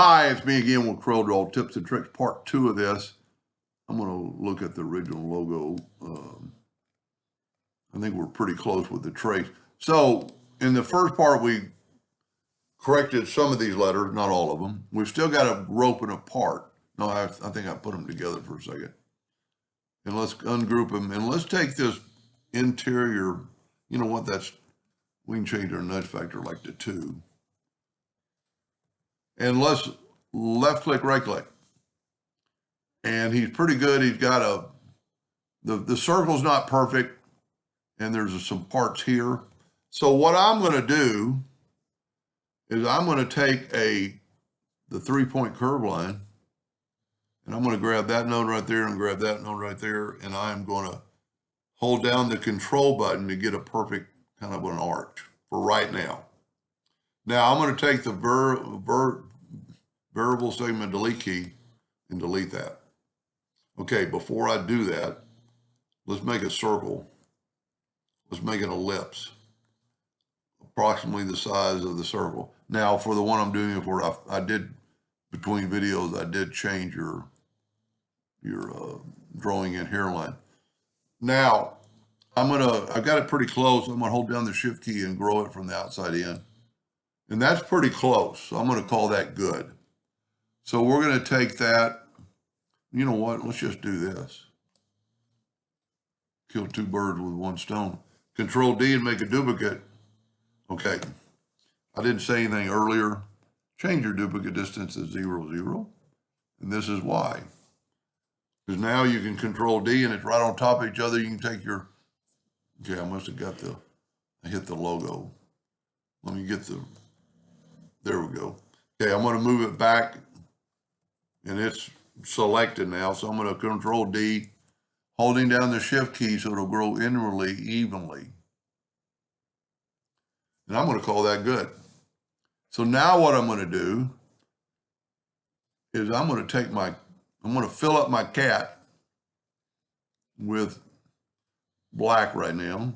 Hi, it's me again with Corel Draw Tips and Tricks, part 2 of this. I'm going to look at the original logo. I think we're pretty close with the trace. So in the first part, we corrected some of these letters, not all of them. We've still got to rope it apart. No, I think I put them together for a second. And let's ungroup them. And let's take this interior, you know what, we can change our nudge factor like to 2. And let's left click, right click. And he's pretty good. He's got the circle's not perfect, and there's some parts here. So what I'm going to do is I'm going to take the 3-point curve line, and I'm going to grab that node right there and grab that node right there, and I'm going to hold down the control button to get a perfect kind of an arch for right now. Now I'm going to take the variable segment delete key and delete that. Okay, before I do that, let's make a circle. Let's make an ellipse, approximately the size of the circle. Now, for the one I'm doing it for, I did, between videos, I did change your drawing in hairline. Now, I've got it pretty close. I'm gonna hold down the shift key and grow it from the outside in. And that's pretty close, so I'm gonna call that good. So we're gonna take that, you know what, let's just do this. Kill 2 birds with 1 stone. Control D and make a duplicate. Okay, I didn't say anything earlier. Change your duplicate distance to 0, 0. And this is why. Because now you can Control D and it's right on top of each other. You can take your, okay, I must have got I hit the logo. Let me get there we go. Okay, I'm gonna move it back and it's selected now. So I'm gonna Control D, holding down the shift key so it'll grow inwardly evenly. And I'm going to call that good. So now what I'm going to do is I'm going to fill up my cat with black right now.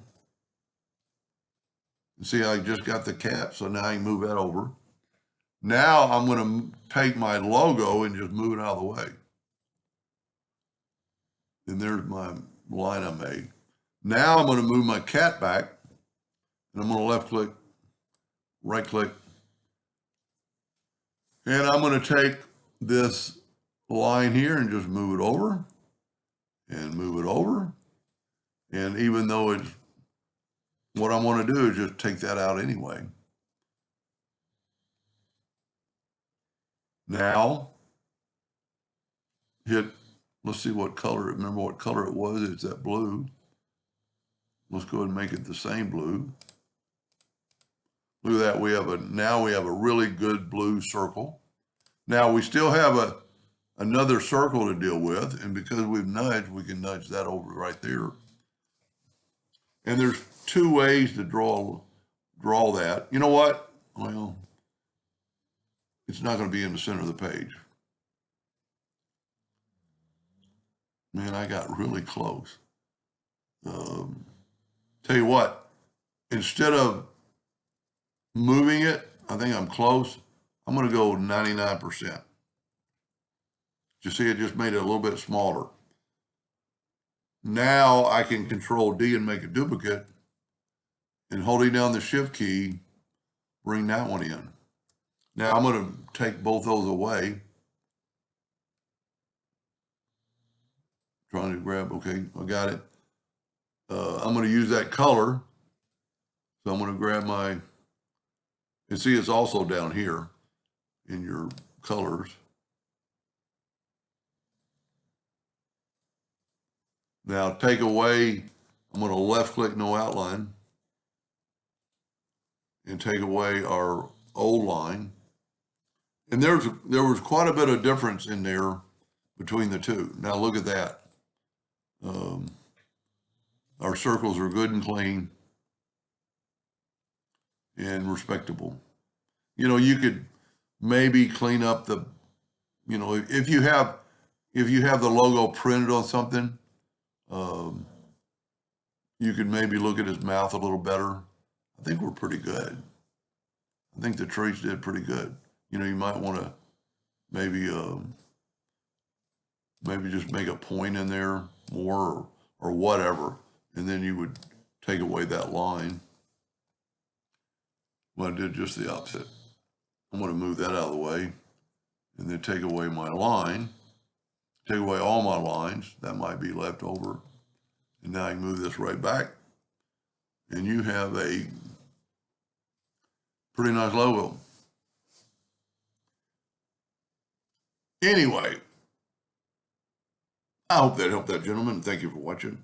You see, I just got the cat, so now I can move that over. Now I'm going to take my logo and just move it out of the way. And there's my line I made. Now I'm going to move my cat back, and I'm going to left click, right click, and I'm going to take this line here and just move it over and move it over. And even though what I want to do is just take that out anyway. Now, let's see what color, remember what color it was, it's that blue. Let's go ahead and make it the same blue. Look at that, now we have a really good blue circle. Now we still have another circle to deal with, and because we've nudged, we can nudge that over right there. And there's 2 ways to draw that. You know what? Well, it's not going to be in the center of the page. Man, I got really close. Tell you what, instead of moving it, I think I'm close. I'm going to go 99%. You see, it just made it a little bit smaller. Now I can Control D and make a duplicate, and holding down the shift key, bring that one in. Now I'm going to take both those away. Trying to grab, okay, I got it. I'm going to use that color. So I'm going to grab and see it's also down here in your colors. Now take away, I'm going to left click no outline and take away our old line. And there was quite a bit of difference in there between the 2. Now look at that. Our circles are good and clean and respectable. You know, you could maybe clean up if you have the logo printed on something, you could maybe look at his mouth a little better. I think we're pretty good. I think the trees did pretty good. You know, you might want to maybe just make a point in there more or whatever, and then you would take away that line. Well, I did just the opposite. I'm going to move that out of the way and then take away my line, take away all my lines. That might be left over. And now I can move this right back. And you have a pretty nice logo. Anyway, I hope that helped that gentleman. Thank you for watching.